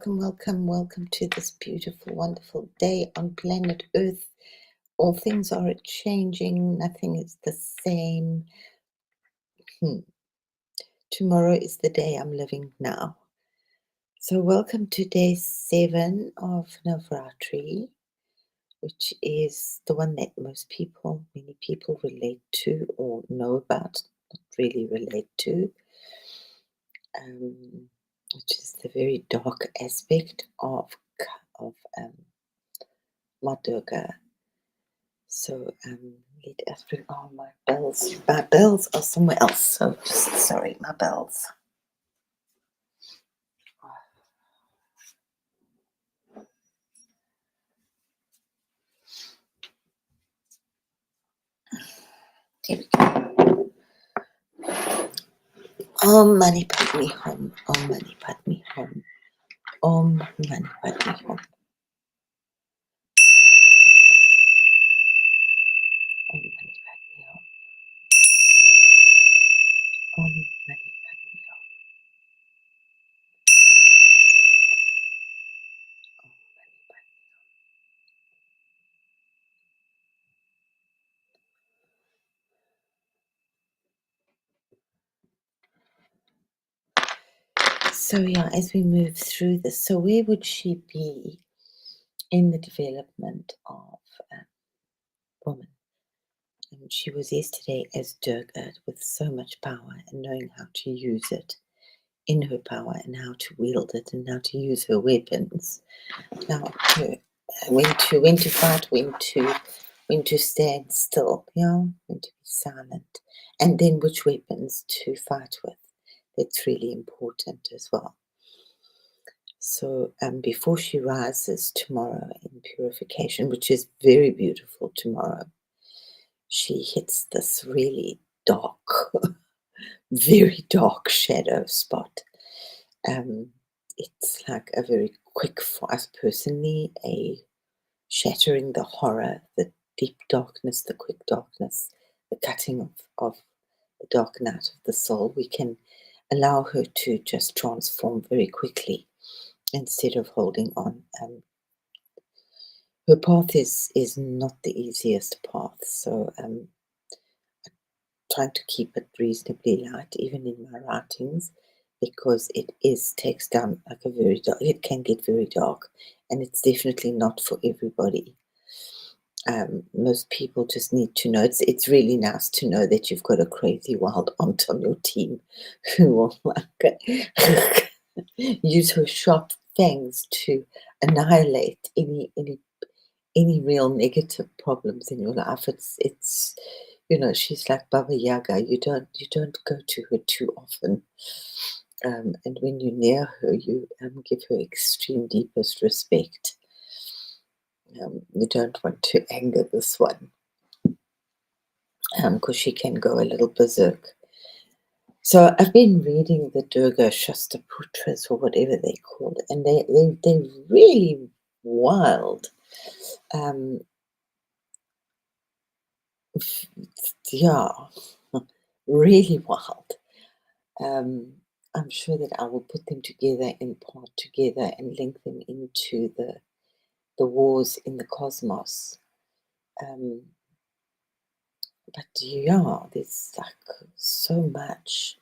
Welcome to this beautiful, wonderful day on planet Earth. All things are changing, nothing is the same. Tomorrow is the day I'm living now. So, welcome to day 7 of Navratri, which is the one that many people relate to or know about, not really relate to, which is the very dark aspect of Ma Durga. So let us bring my bells. My bells are somewhere else. So just sorry, my bells. Here we go. Om Mani Padme Hum. Om Mani Padme Hum. Om Mani Padme Hum. Om Mani Padme Hum. Om Mani Padme Hum. Om Mani Padme. So yeah, as we move through this, so where would she be in the development of woman? And she was yesterday as Durga with so much power and knowing how to use it in her power and how to wield it and how to use her weapons. Now, when to fight, when to stand still, when to be silent, and then which weapons to fight with. That's really important as well. So before she rises tomorrow in purification, which is very beautiful tomorrow, she hits this really dark, very dark shadow spot. It's like a very quick, for us personally, a shattering the horror, the deep darkness, the quick darkness, the cutting of the dark night of the soul. We can allow her to just transform very quickly instead of holding on. Her path is not the easiest path, so trying to keep it reasonably light, even in my writings, because takes down like a very dark. It can get very dark, and it's definitely not for everybody. Most people just need to know. It's really nice to know that you've got a crazy wild aunt on your team who will use her sharp fangs to annihilate any real negative problems in your life. It's she's like Baba Yaga. You don't go to her too often, and when you're near her, you give her extreme deepest respect. You don't want to anger this one because she can go a little berserk. So I've been reading the Durga Shastaputras or whatever they call it, and they're really wild. Um, yeah, really wild. I'm sure that I will put them together and part together and link them into the wars in the cosmos. But yeah, there's like so much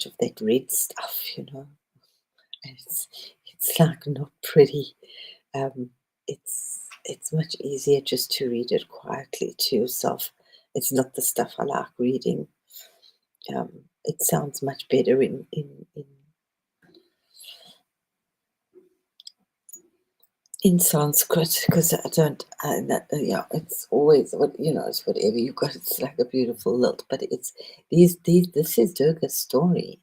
of that red stuff. And it's like not pretty. Um, it's much easier just to read it quietly to yourself. It's not the stuff I like reading. It sounds much better in Sanskrit because I don't. Yeah, it's always it's whatever you got. It's like a beautiful lilt, but it's these. This is Durga's story,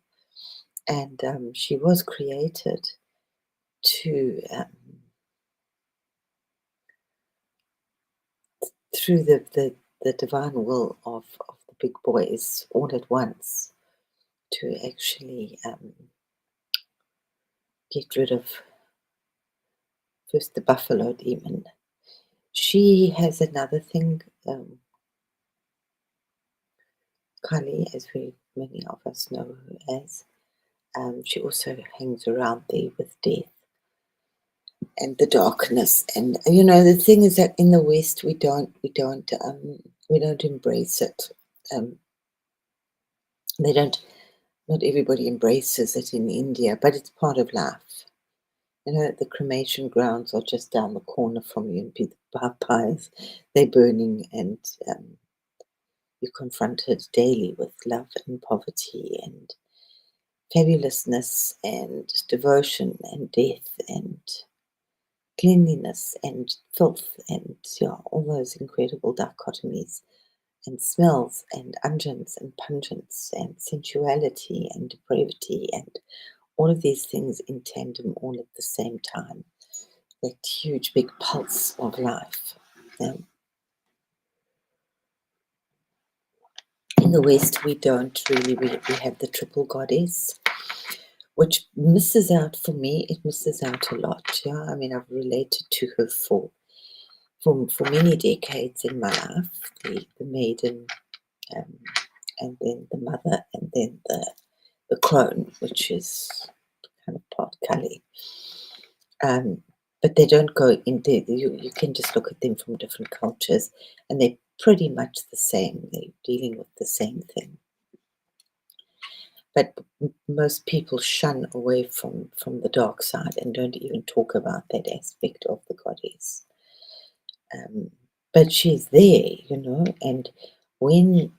and she was created to through the divine will of the big boys all at once to actually get rid of first the buffalo demon. She has another thing, Kali, as many of us know her as, She also hangs around there with death and the darkness. And the thing is that in the West we don't embrace it. Um, they don't. Not everybody embraces it in India, but it's part of life. The cremation grounds are just down the corner from you, and the pies they're burning, and you're confronted daily with love and poverty and fabulousness and devotion and death and cleanliness and filth and all those incredible dichotomies and smells and unguents and pungence and sensuality and depravity and all of these things in tandem all at the same time. That huge big pulse of life. Um, in the West, we don't really, we have the triple goddess, which misses out for me. It misses out a lot. Yeah, I mean, I've related to her for many decades in my life. The maiden, um, and then the mother, and then the crone, which is kind of part Kali. But they don't go into you can just look at them from different cultures, and they're pretty much the same. They're dealing with the same thing. But most people shun away from the dark side and don't even talk about that aspect of the goddess. Um, but she's there, and when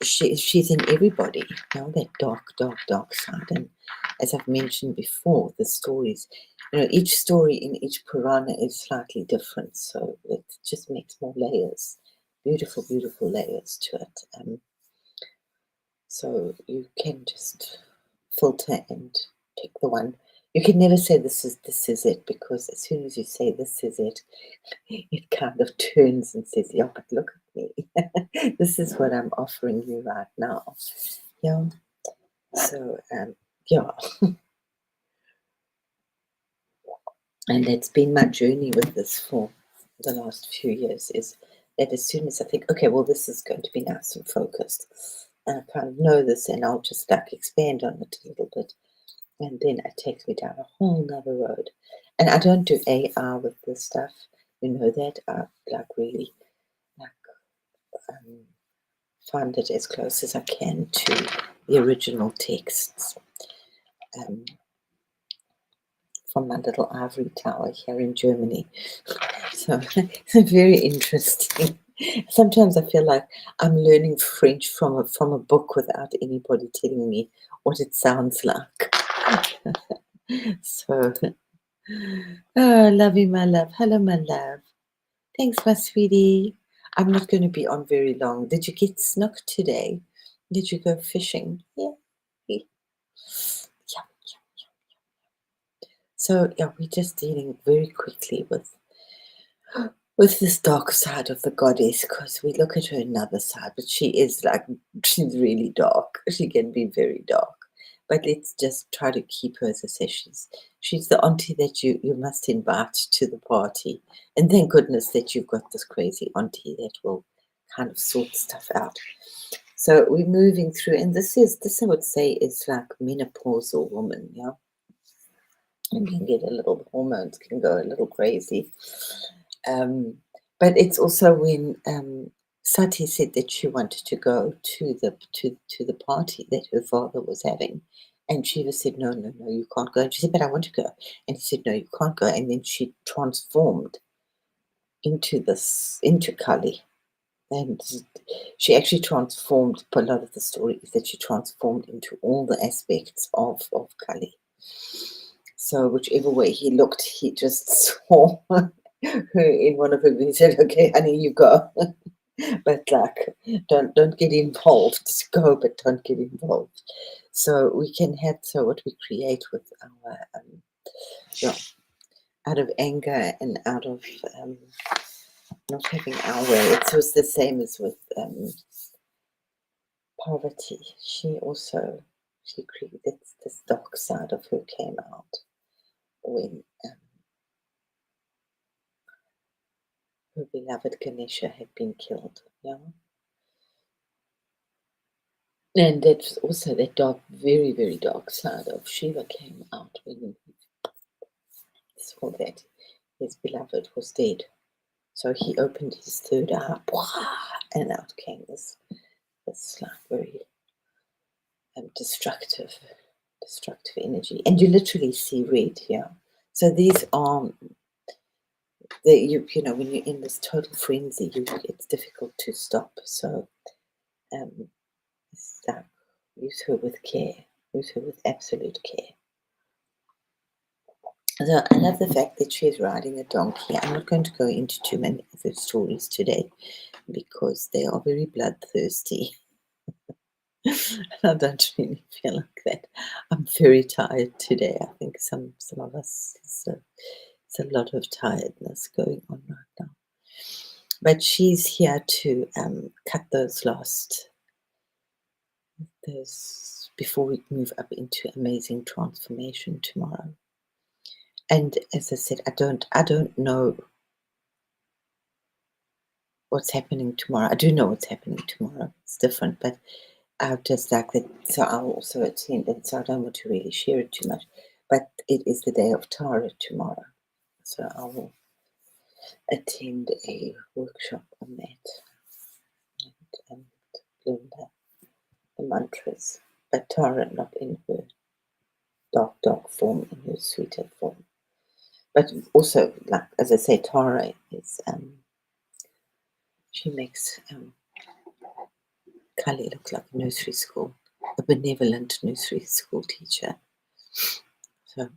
she's in everybody, that dark side. And as I've mentioned before, the stories, each story in each Purana is slightly different, so it just makes more layers, beautiful layers to it. So you can just filter and pick the one. You can never say this is it, because as soon as you say this is it, it kind of turns and says, "Yeah, but look at me. This is what I'm offering you right now." Yeah. So yeah, and that's been my journey with this for the last few years. Is that as soon as I think, okay, well, this is going to be nice and focused, and I kind of know this, and I'll just like expand on it a little bit. And then it takes me down a whole nother road. And I don't do AR with this stuff. You know that. I like really like find it as close as I can to the original texts um, from my little ivory tower here in Germany. So it's very interesting. Sometimes I feel like I'm learning French from a book without anybody telling me what it sounds like. So oh, love you, my love. Hello, my love. Thanks, my sweetie. I'm not going to be on very long. Did you get snook today? Did you go fishing? Yeah. Yeah. Yeah. So yeah, we're just dealing very quickly with this dark side of the goddess, because we look at her another side, but she's really dark. She can be very dark. But let's just try to keep her as I say. She's the auntie that you must invite to the party. And thank goodness that you've got this crazy auntie that will kind of sort stuff out. So we're moving through, and this I would say is like menopausal woman, yeah. And can get a little, the hormones can go a little crazy. Um, but it's also when Sati said that she wanted to go to the party that her father was having, and Shiva said, "No, no, no, you can't go." And she said, "But I want to go." And he said, "No, you can't go." And then she transformed into Kali, and she actually transformed. A lot of the story is that she transformed into all the aspects of Kali. So whichever way he looked, he just saw her in one of them. He said, "Okay, honey, you go." But like, don't get involved. Just go, but don't get involved. So we can have what we create with our yeah, out of anger and out of not having our way. It was the same as with poverty. She created this dark side of her came out when her beloved Ganesha had been killed. Yeah. And that's also that dark, very, very dark side of Shiva came out when he saw that his beloved was dead. So he opened his third eye, and out came this like very destructive energy. And you literally see red here. So these are you know, when you're in this total frenzy, it's difficult to stop. So it's like use her with care, use her with absolute care. So I love the fact that she's riding a donkey. I'm not going to go into too many of her stories today because they are very bloodthirsty. I don't really feel like that. I'm very tired today. I think some of us, it's a lot of tiredness going on right now. But she's here to cut those before we move up into amazing transformation tomorrow. And as I said, I don't know what's happening tomorrow. I do know what's happening tomorrow. It's different, but I just like that. So I'll also attend it. So I don't want to really share it too much. But it is the day of Tara tomorrow. So I will attend a workshop on that and learn the mantras. But Tara not in her dark form, in her sweeter form. But also, like as I say, Tara is she makes Kali look like a nursery school, a benevolent nursery school teacher. So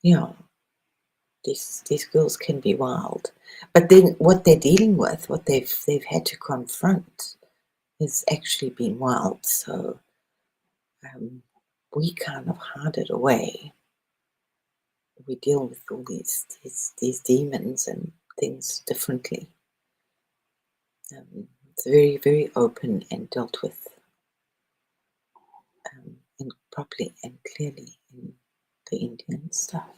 yeah, these girls can be wild. But then what they're dealing with, what they've had to confront has actually been wild. So we kind of hide it away. We deal with all these demons and things differently. It's very, very open and dealt with and properly and clearly in the Indian stuff.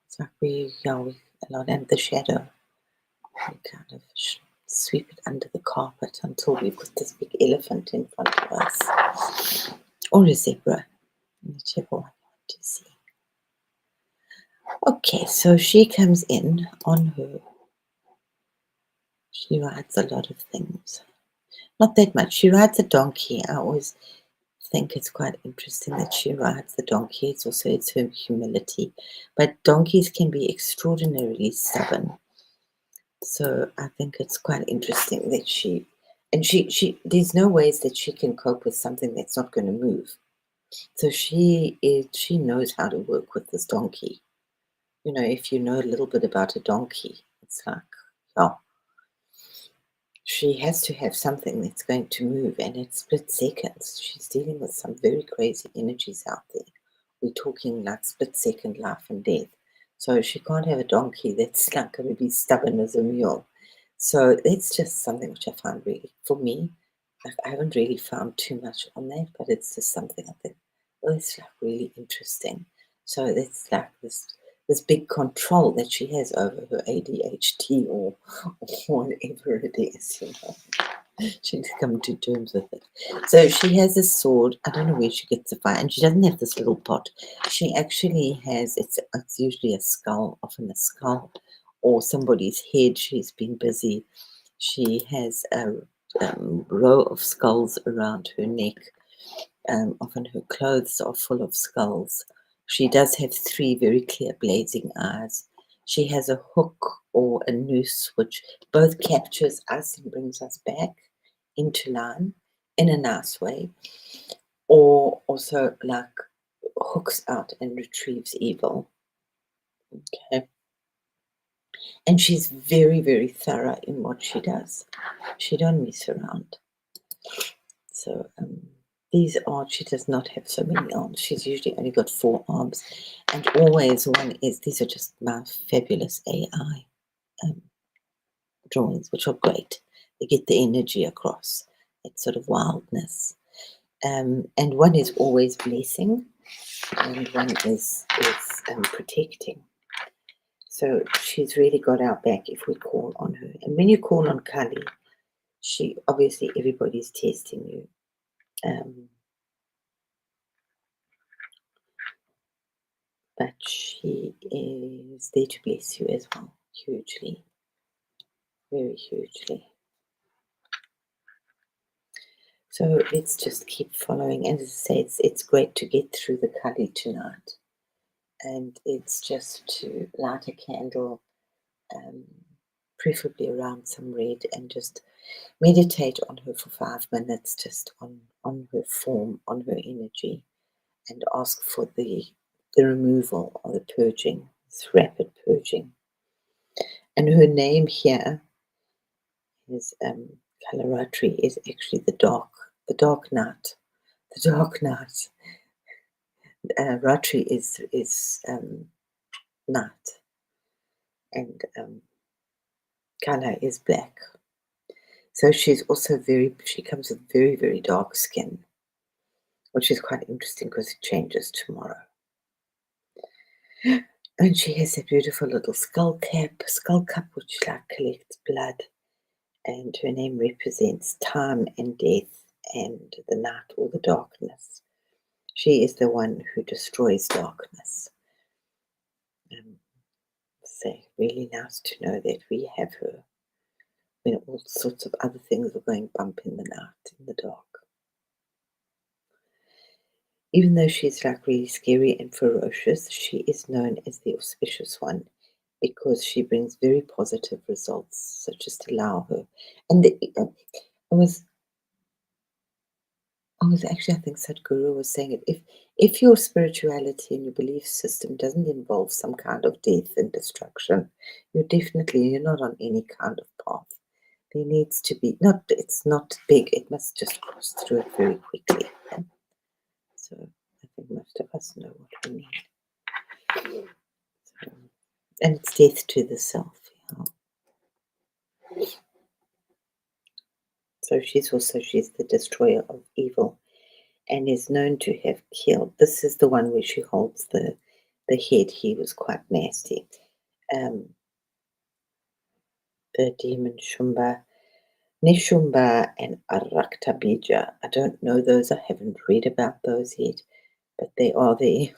It's like we a lot, and the shadow, we kind of sweep it under the carpet until we've got this big elephant in front of us, or a zebra, whichever one you want to see. Okay, so she comes in on her. She rides a lot of things. Not that much. She rides a donkey. I always think it's quite interesting that she rides the donkey. It's her humility. But donkeys can be extraordinarily stubborn. So I think it's quite interesting that she there's no ways that she can cope with something that's not going to move. So she knows how to work with this donkey. You know, if you know a little bit about a donkey, it's like, oh, she has to have something that's going to move, and it's split seconds. She's dealing with some very crazy energies out there. We're talking like split second life and death. So she can't have a donkey that's like going to be stubborn as a mule. So it's just something which I find really, for me, like I haven't really found too much on that, but it's just something I think, well, it's like really interesting. So it's like this big control that she has over her ADHD or whatever it is, you know. She needs to come to terms with it. So she has a sword. I don't know where she gets the fire, and she doesn't have this little pot. She actually has. It's usually a skull, often a skull, or somebody's head. She's been busy. She has a row of skulls around her neck. Often her clothes are full of skulls. She does have three very clear blazing eyes. She has a hook or a noose which both captures us and brings us back into line in a nice way, or also like hooks out and retrieves evil. Okay. And she's very, very thorough in what she does. She don't mess around. So she does not have so many arms. She's usually only got 4 arms, and always these are just my fabulous AI drawings, which are great. They get the energy across. It's sort of wildness. And one is always blessing, and one is protecting. So she's really got our back if we call on her. And when you call on Kali, she obviously everybody's testing you. But she is there to bless you as well, hugely, very hugely. So let's just keep following. And as I say, it's great to get through the Kali tonight. And it's just to light a candle, preferably around some red, and just meditate on her for 5 minutes, just on her form, on her energy, and ask for the removal or the purging, this rapid purging. And her name here is Kalaratri, is actually the dark night. The dark night. Ratri is night, and Kala is black. So she's also she comes with very, very dark skin, which is quite interesting because it changes tomorrow. And she has a beautiful little skull cup, which like collects blood. And her name represents time and death and the night or the darkness. She is the one who destroys darkness. So really nice to know that we have her when all sorts of other things are going bump in the night, in the dark. Even though she's like really scary and ferocious, she is known as the auspicious one because she brings very positive results. So just allow her. And I was actually, I think Sadhguru was saying it. If your spirituality and your belief system doesn't involve some kind of death and destruction, you're not on any kind of path. There needs to be it's not big, it must just cross through it very quickly. Yeah? So I think most of us know what we need. So, and it's death to the self. Yeah. So she's the destroyer of evil, and is known to have killed. This is the one where she holds the head. He was quite nasty. The demon Shumba, Nishumba, and Araktabija. I don't know those. I haven't read about those yet, but they are there.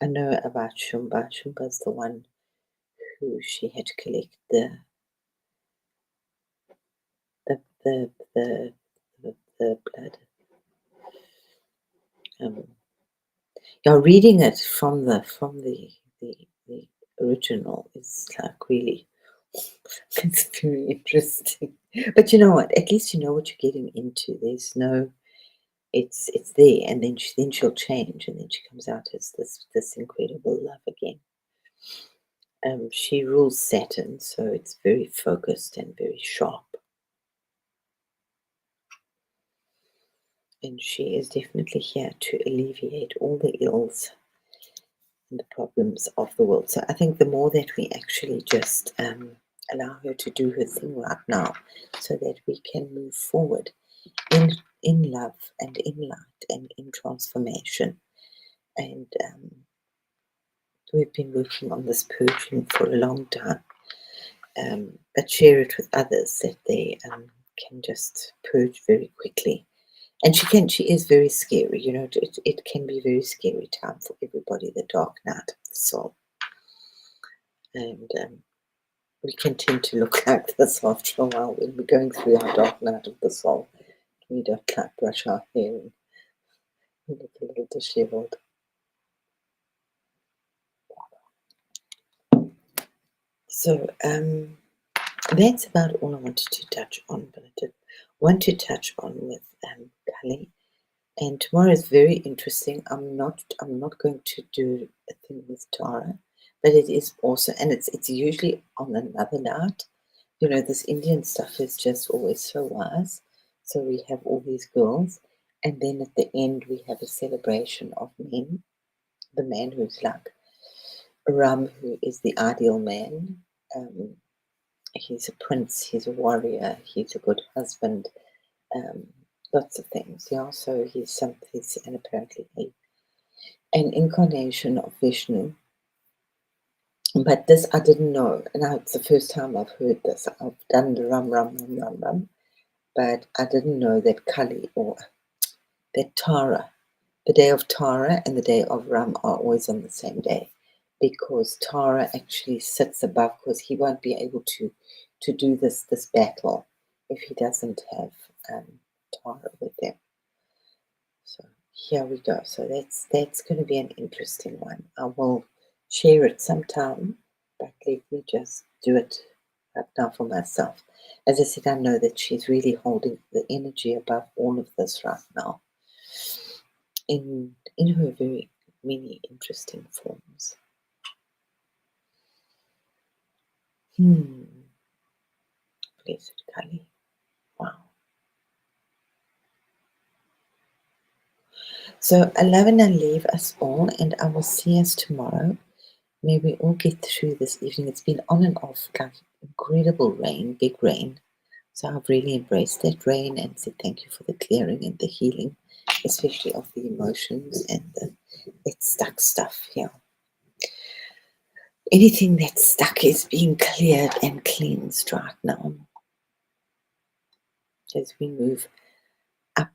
I know about Shumba. Shumba's the one who she had to collect the the the the blood. Yeah, reading it from the original is like really, it's very interesting. But you know what? At least you know what you're getting into. There's no, it's there, and then she'll change, and then she comes out as this incredible love again. She rules Saturn, so it's very focused and very sharp. And she is definitely here to alleviate all the ills and the problems of the world. So I think the more that we actually just allow her to do her thing right now, so that we can move forward in love and in light and in transformation. And we've been working on this purging for a long time, but share it with others that they can just purge very quickly. And she is very scary, it can be very scary time for everybody, the dark night of the soul. And we can tend to look like this after a while when we're going through our dark night of the soul. We don't like brush our hair and we look a little disheveled. So that's about all I wanted to touch on, but I did want to touch on with Kali. And tomorrow is very interesting. I'm not going to do a thing with Tara, but it is also, and it's usually on another night. This Indian stuff is just always so wise. So we have all these girls, and then at the end we have a celebration of men. The man who's like Ram, who is the ideal man. He's a prince, he's a warrior, he's a good husband, um, lots of things. Yeah, so he's and apparently an incarnation of Vishnu, But this I didn't know. And now it's the first time I've heard this. I've done the rum, but I didn't know that Kali or that Tara, the day of Tara and the day of Ram are always on the same day, because Tara actually sits above, because he won't be able to do this battle if he doesn't have Tara with him. So here we go. So that's going to be an interesting one. I will share it sometime, but let me just do it right now for myself. As I said, I know that she's really holding the energy above all of this right now in her very many interesting forms. Blessed Kali. Wow. So I love and I leave us all, and I will see us tomorrow. May we all get through this evening. It's been on and off, like incredible rain, big rain. So I've really embraced that rain and said thank you for the clearing and the healing, especially of the emotions and that stuck stuff here. Anything that's stuck is being cleared and cleansed right now as we move up,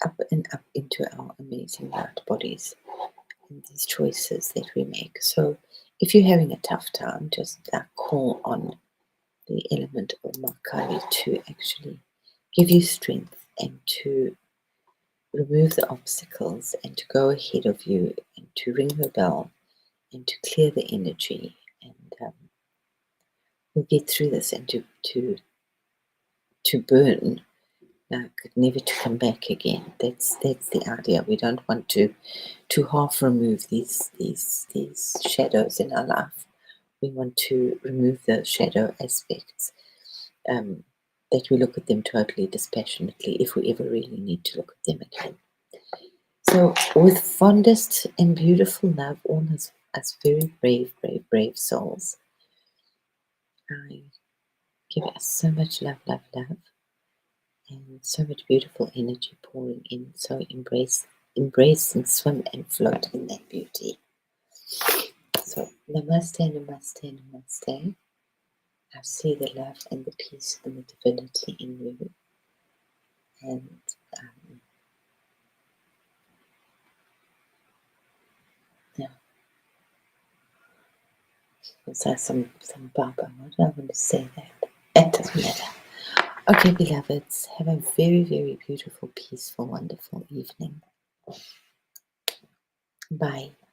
up and up into our amazing light bodies and these choices that we make. So if you're having a tough time, just call on the element of Makali to actually give you strength and to remove the obstacles and to go ahead of you and to ring her bell and to clear the energy, and we'll get through this and to burn, like never to come back again. That's the idea. We don't want to half remove these shadows in our life. We want to remove the shadow aspects, that we look at them totally dispassionately if we ever really need to look at them again. So with fondest and beautiful love, all us very brave souls, I give us so much love, and so much beautiful energy pouring in. So embrace and swim and float in that beauty. So namaste. I see the love and the peace and the divinity in you. And yeah, so some Baba. What do I want to say that? It doesn't matter. Okay, beloveds, have a very beautiful, peaceful, wonderful evening. Bye.